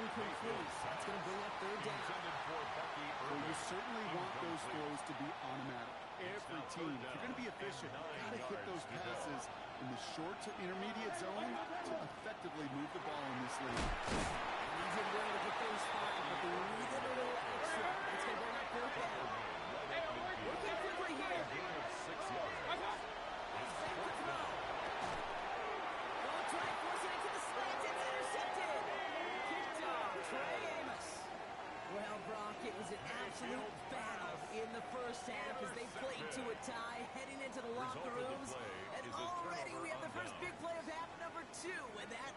incomplete. That's going to bring up third down. Well, you certainly want those throws to be automatic. Every team, if you're going to be efficient, got to hit those passes in the short to intermediate zone to effectively move the ball in this league. He did well to get those five, but they needed a little extra. It's going to bring up third down. Looking quickly here. He's safe to throw. Long drive, forcing it to the slants. It's intercepted. Kicked off. Trey Amos. Well, Brock, it was an absolute battle in the first half as they played to a tie, heading into the locker rooms. And already we have the first big play of half number 2 with that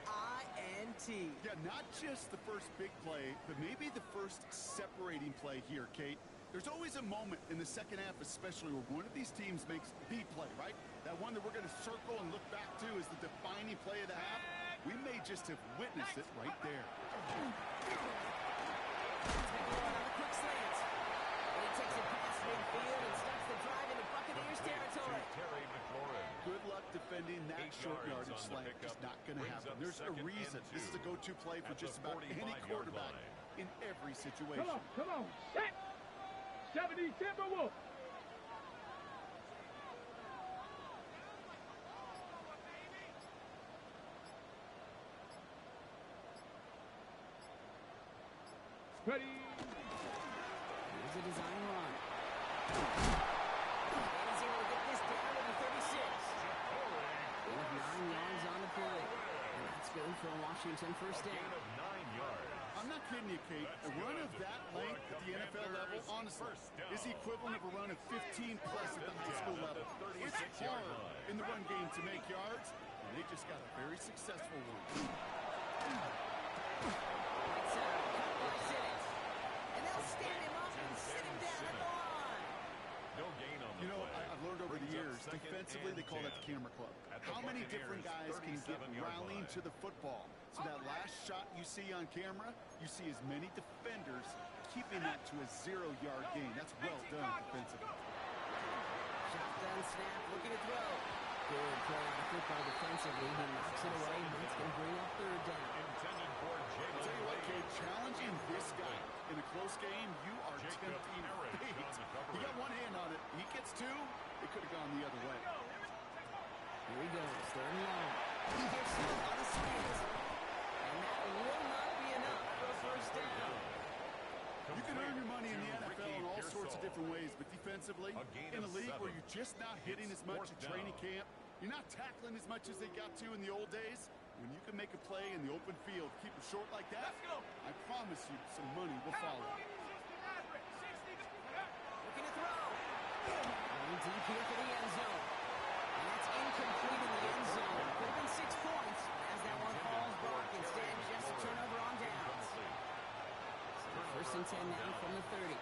INT. Yeah, not just the first big play, but maybe the first separating play here, Kate. There's always a moment in the second half, especially where one of these teams makes the play, right? That one that we're going to circle and look back to is the defining play of the half. We may just have witnessed it right there. Takes it past midfield and starts the drive into Buccaneers territory. Good luck defending that short yardage slant. It's not going to happen. There's a reason. This is a go-to play for just about any quarterback in every situation. Come on, set! 70 Timberwolves! Ready! Here's a design run. And he's able to get this down to the 36. With 9 yards on the play. And that's good for a Washington first down. I'm not kidding you, Kate. A run of that length at the NFL level, honestly, is the equivalent of a run of 15-plus at the high school level. It's hard in the run game to make yards, and they just got a very successful one. And they'll stand him up and sit him down at the line. No gain on the You know, play. I've learned over the years, defensively, they call that the camera club. How many different guys can get rallying to the football? So that last shot you see on camera, you see as many defenders keeping that to a 0-yard gain. That's well done defensively. Shotgun snap, looking to throw. Good play on the football defensively. He knocks it away. That's going to bring up third down. Intended for I'll tell you what, Kate, challenging this guy in a close game, you are tempting fate. He got one hand on it. He gets 2. It could have gone the other way. Here he goes, third and long. He gets him on the slant. And that will not be enough for a first down. You can earn your money in the NFL in all sorts of different ways, but defensively, in a league where you're just not hitting as much at training camp, you're not tackling as much as they got to in the old days, when you can make a play in the open field, keep it short like that, I promise you some money will follow. Looking to throw. Going deep here for the end zone. And that's incomplete in the end zone. Could have been 6 points as that one falls back. Instead, just a turnover on downs. So first and 10 now from the 30.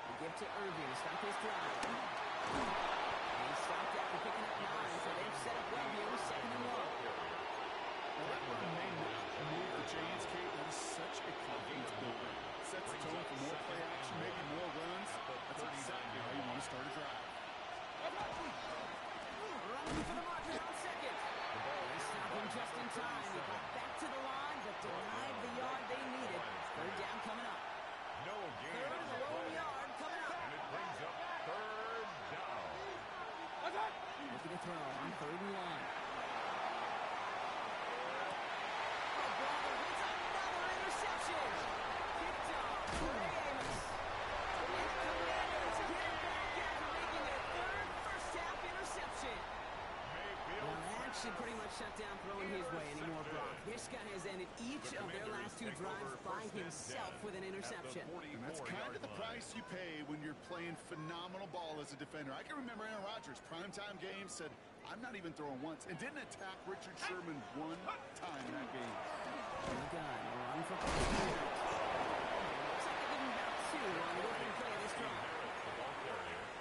We give to Irving to stop his drive. He stopped after picking up 9, so they've set up well here with 2nd and 1. Well, that run may not move the chains, Kate. That is such a confidence builder. Sets the tone for more play action, maybe more runs. That's exactly how you want to start a drive. Running for the marker on 2nd. They stopped him just in time. He got back to the line, but denied the yard they needed. Third down coming up. No gain. Third and a lone yard coming up. And it brings up third down. Looking to throw on 3rd and 1. Another interception. Kicked off. Trey Amos. And the Commanders get it back after making their 3rd first-half interception. Well, that should pretty much shut down throwing his way anymore, Brock. This guy has ended each of their last 2 drives by himself with an interception. And that's kind of the price you pay when you're playing phenomenal ball as a defender. I can remember Aaron Rodgers, primetime game, said, I'm not even throwing once, and didn't attack Richard Sherman 1 time in that game. And the gun, a run for Looks like they're giving about 2 on the opening play of this drive.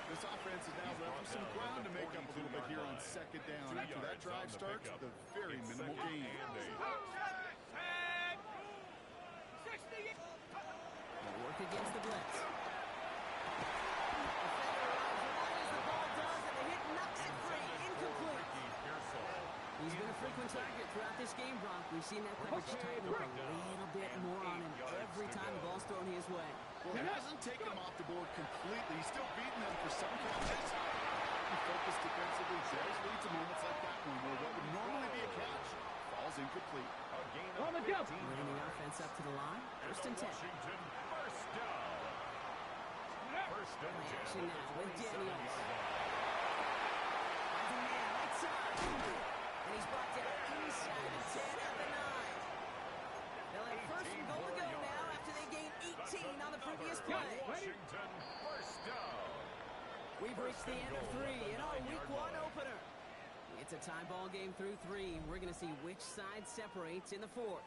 This offense is now left with some ground to make up a little bit here on 2nd down. After that drive starts, the very minimal gain. They'll work against the blitz. Defender arrives right as the ball does, and the hit knocks it free. Incomplete. He's been a frequent on target throughout this game, Brock. We've seen that coverage tighten up a little bit more on him every time the ball's thrown his way. Well, it hasn't taken him off the board completely. He's still beating them for some catches. He focused defensively. There's leads to moments like that one where what would normally be a catch falls incomplete. On the go. Moving the offense up to the line. First and 10. Washington, first down. First and 10. Action now with Daniels. Finds a man right side. And he's brought down inside the 10 at the 9. They'll have first and goal to go now after they gained 18 on the previous play. Washington, first down. We've reached the end of 3 in our Week 1 opener. It's a tie ball game through 3. We're going to see which side separates in the 4th.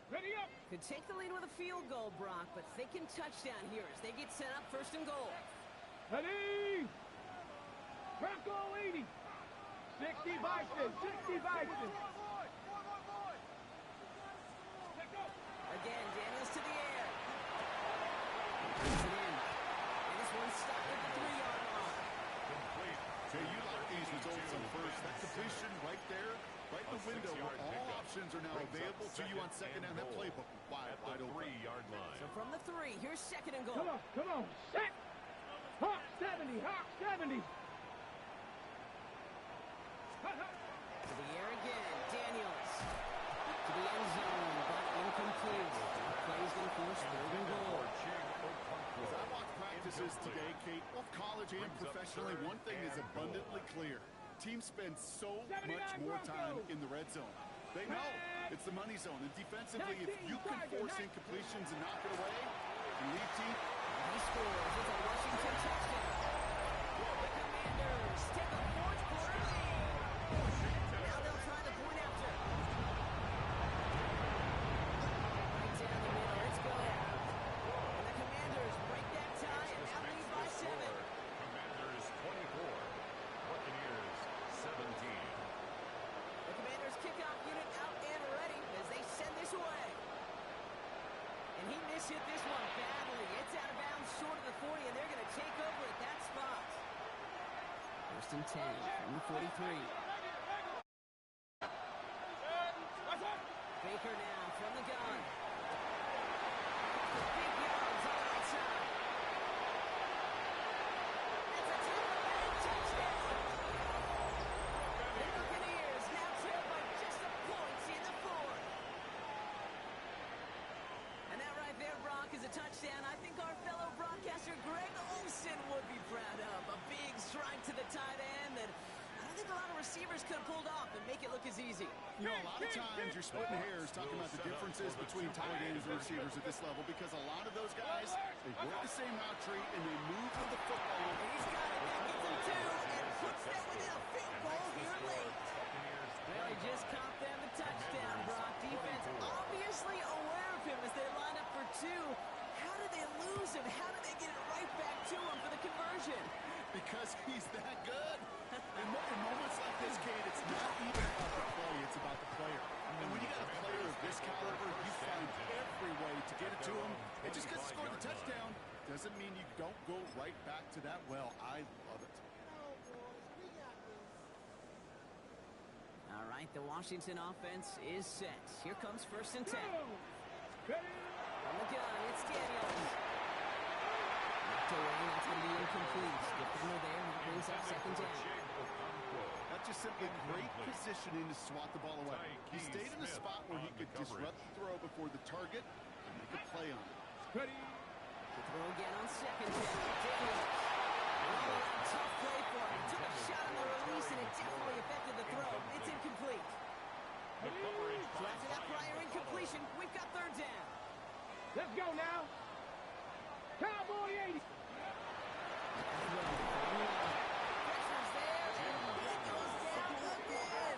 Ready up. Could take the lead with a field goal, Brock, but thinking touchdown here as they get set up first and goal. Ready. Bronco 80. 60 Bison. 60 Bison. Again, Daniels to the air. Brings it in. And this one's stopped at the 3-yard line. Complete. Jay, you like these results on first. That completion right there, right in the window where all options are now available to you on second down. That playbook wide open. 3-yard line. So from the 3, here's second and goal. Come on. Set. Hawk 70. Hawk 70. To the air again, Daniels. To the end zone, but incomplete. Plays going to force third and goal. As I watch practices today, Kate, both college and professionally, one thing is abundantly clear. Teams spend so much more time in the red zone. They know it's the money zone. And defensively, if you can force incompletions and knock it away, you lead team. He scores. It's a Washington touchdown. The Commanders take a fourth quarter lead. Now they'll try the point after. Right down the middle. It's good. And the Commanders break that tie and now lead by 7. Commanders 24. Buccaneers 17. The Commanders kickoff unit out and ready as they send this away. And he mishit this one badly. It's out of bounds short of the 40, and they're going to take over at that spot. First and 10 from the 43. Baker now from the gun. The big yards on the outside. It's a touchdown. The Buccaneers now trail by just a point in the 4th. And that right there, Brock, is a touchdown I think our fellow broadcaster Greg Olsen would be proud of. A big strike to the tight end that I don't think a lot of receivers could have pulled off and make it look as easy. You know, a lot of times you're splitting hairs talking about the differences between tight ends and receivers at this level because a lot of those guys, they work the same route tree and they move with the football. And he's got it. That gets him 2 and puts them within a field goal here late. Well, he just caught them a touchdown, Brock. Defense obviously aware of him as they line up for 2. How did they lose him? How did they get it right back to him for the conversion? Because he's that good. In moments like this, Kate, it's not even about the play, it's about the player. And when you got a player of this caliber, you find every way to get it to him. And just because he scored the touchdown doesn't mean you don't go right back to that well. I love it. All right, the Washington offense is set. Here comes first and 10. From the gun, it's Daniels. Knocked away, that's going to be incomplete. Skip the middle there, and that brings up second down. That's just simply great positioning to swat the ball away. He stayed in a spot where he could disrupt the throw before the target and make a play on it. The throw again on second down. Daniels. Oh, tough play for him. Took a shot on the release, and it definitely affected the throw. It's incomplete. So after that prior incompletion, we've got third down. Let's go now. Cowboy 80. Pressure's there, and it goes down again.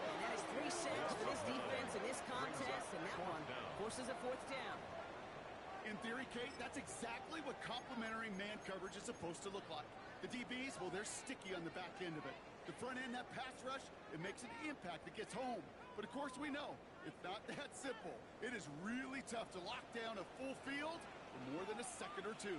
And that is 3 sacks for this defense in this contest, and that one forces a fourth down. In theory, Kate, that's exactly what complementary man coverage is supposed to look like. The DBs, well, they're sticky on the back end of it. The front end, that pass rush, it makes an impact that gets home. But of course we know, it's not that simple. It is really tough to lock down a full field for more than a second or 2.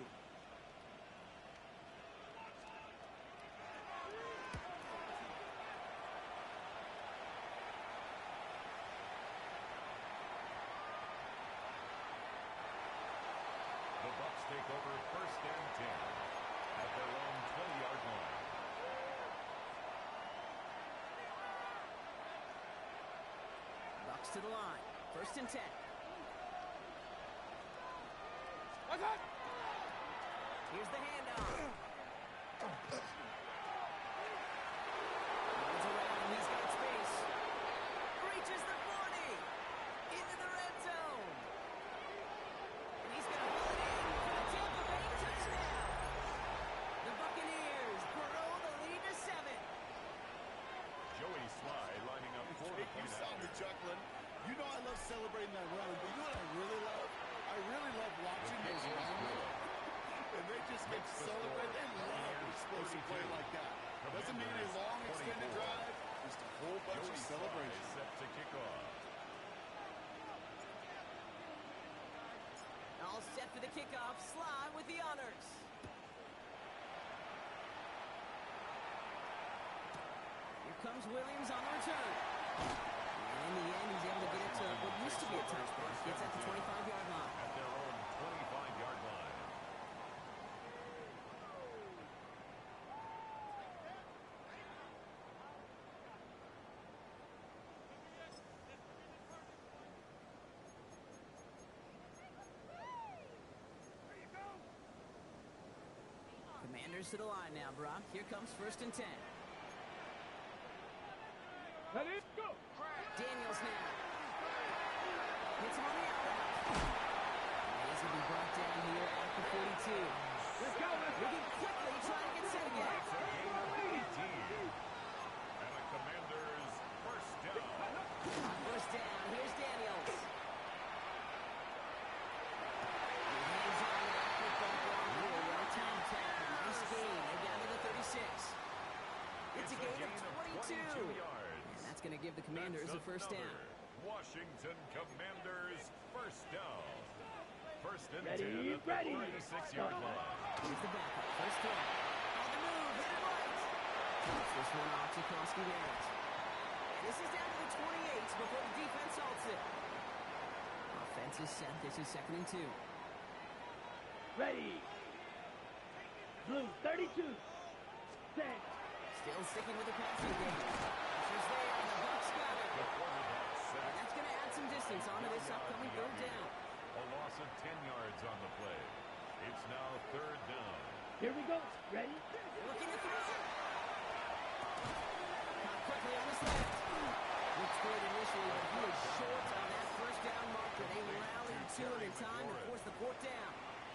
to the line. 1st and 10. Here's the handoff. Runs around. He's got space. Reaches the 40. Into the red zone. And he's going to pull it in for the Tampa Bay touchdown. The Buccaneers grow the lead to 7. Joey Sly lining up for the You saw me chuckling. You know I love celebrating that run, but you know what I really love? I really love watching those runs. And they just get celebrated. They love an explosive play like that. Doesn't mean a long extended drive, just a whole bunch of celebration. Set to kick off. All set for the kickoff. Sly with the honors. Here comes Williams on the return. And in the end, he's able to get it to what used to be a touchdown. Gets at the 25-yard line. At their own 25-yard line. Commanders to the line now, Brock. Here comes 1st and 10. Ready, go. Daniels now. Hits him on the out route. He's going to be brought down here at the 42. Let's go, let's go. Moving quickly, trying to get set again. It's a gain of 18. And a Commanders first down. First down. Here's Daniels. Hands on that football ball here. Well-timed tackle. Nice gain. They're down to the 36. It's a gain of 22 yards. And that's going to give the Commanders a first down. Washington Commanders first down. 1st and Ready, 10 at the ready. 36-yard line. Here's the backup. First throw. On the move. Hit it right. Gets this one off to Koski Barrett. And this is down to the 28 before the defense halts it. Offense is set. This is 2nd and 2. Ready. Blue, 32. Set. Still sticking with the passing game. Pressure's there, and the Bucs got it. The quarterback And sack. that's going to add some distance onto this upcoming 3rd down. A loss of 10 yards on the play. It's now 3rd down. Here we go. Ready? Looking to throw. Caught quickly on the slant. Looks good initially, but he is short on that first down marker. They rallied to him in time to force the 4th down.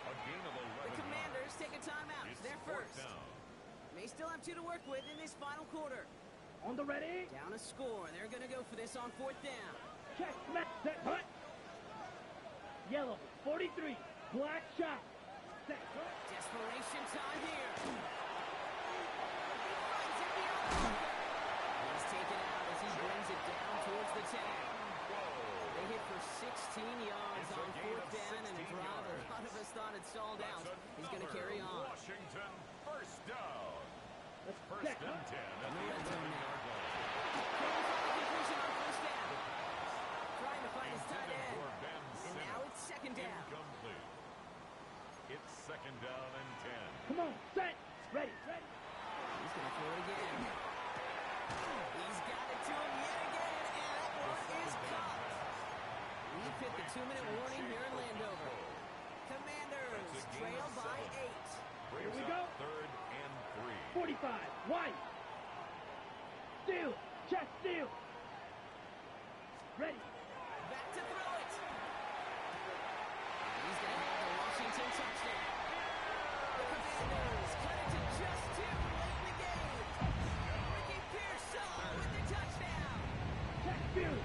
A gain of 11. The Commanders take a timeout. It's They're 4th first. down. May still have 2 to work with in this final quarter. On the ready. Down a score. They're going to go for this on 4th down. Check, smack, set, hunt. Yellow, 43. Black shot. Set, hunt. Desperation time here. He finds it beyond the marker. He's taken out as he brings it down towards the 10. They hit for 16 yards It's a on gain 4th of down and a 16 drive. A yards. lot of us thought it stalled out. He's going to carry on. Washington first down. Let's First check, and hunt. 10 at the red zone 11-yard line. Completion on 1st down. Trying to find his tight Intended end. for Ben And Simmons. now it's 2nd down. Incomplete. It's 2nd down and 10. Come on, set. Ready, ready. He's going to throw it again. He's got it to him yet again, and that one is caught. We've hit the 2-minute warning here in Landover. Commanders trail by 8. Here we go. 3rd and 3. 45. White. Steal. Check, steal. Ready. Back to throw it. He's going to have the Washington touchdown. The Commanders cut it to just 2 late in the game. Ricky Pearsall with the touchdown. Check, steal.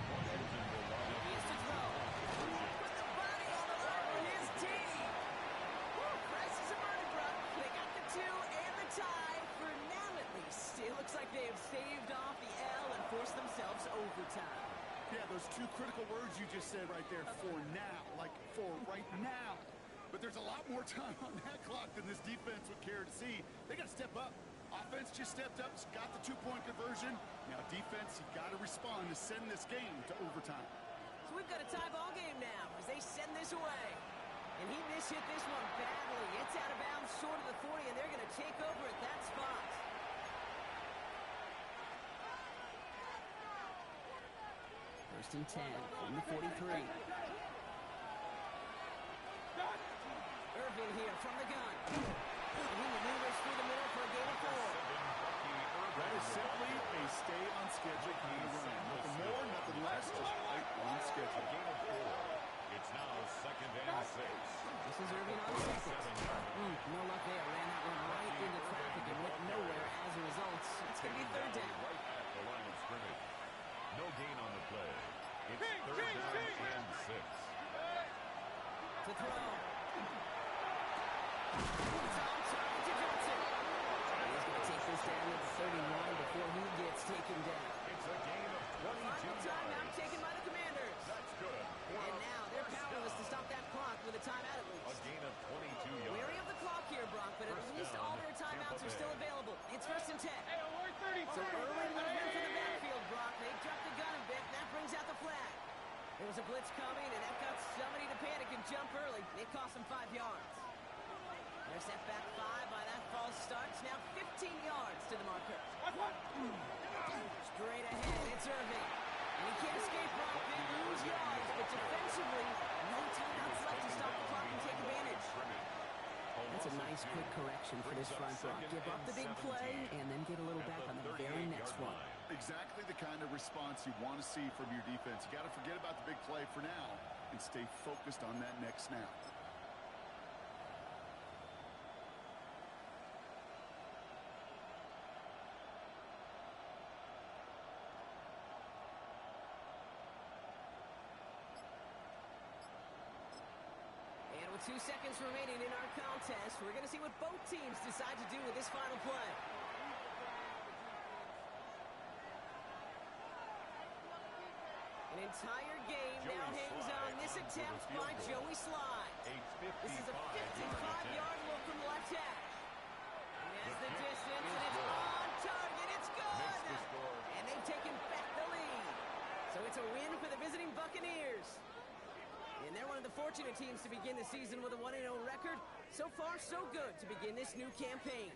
Washington will line up He has to throw. Put the body on the line for his team. Woo, crisis averted, bro. They got the 2 and the tie for now at least. It looks like they have staved off the L and forced themselves overtime. Yeah, those 2 critical words you just said right there, for now, like for right now. But there's a lot more time on that clock than this defense would care to see. They got to step up. Offense just stepped up, got the 2-point conversion. Now defense, you got to respond to send this game to overtime. So we've got a tie ball game now as they send this away. And he mishit this one badly. It's out of bounds short of the 40, and they're going to take over at that spot. First and 10 from the 43. Irvin here from the gun. And he maneuvers through the middle for a gain of 4. That is simply a stay on schedule kind of run. Nothing more, nothing less, just right on schedule. Gain of 4. It's now 2nd and 6. This is Irvin on second. No luck there. Ran that one right into traffic and went nowhere as a result. It's going to be 3rd down. Right at the line of scrimmage. No gain on the play. It's 3rd down and 6. To throw. It's on target to Johnson. He's going to take this down at the 31 before he gets taken down. It's a gain of 22 Final timeout yards. taken by the Commanders. That's good. And now they're powerless to stop that clock with a timeout at A least. gain of 22 yards. Wary of the clock here, Brock, but at First least down, all their timeouts are still available. It's 1st and 10. So So early movement from the backfield, Brock. They dropped the gun a bit, and that brings out the flag. There was a blitz coming, and that got somebody to panic and jump early. It cost them 5 yards. They're set back 5 by that false start. It's now 15 yards to the marker. Straight ahead, it's Irving. And he can't escape, Brock. They lose yards, but defensively, no timeouts left to stop the clock and take advantage. That's a nice quick correction for this front, Brock. Give up the big play, and then get a little back on the very next one. Exactly the kind of response you want to see from your defense. You got to forget about the big play for now and stay focused on that next snap. And with 2 seconds remaining in our contest, we're going to see what both teams decide to do with this final play. An entire game now hangs on this attempt by Joey Slye. This is a 55-yard look from left hash. He has the distance, and it's on target. It's good! And they've taken back the lead. So it's a win for the visiting Buccaneers. And they're one of the fortunate teams to begin the season with a 1-0 record. So far, so good to begin this new campaign.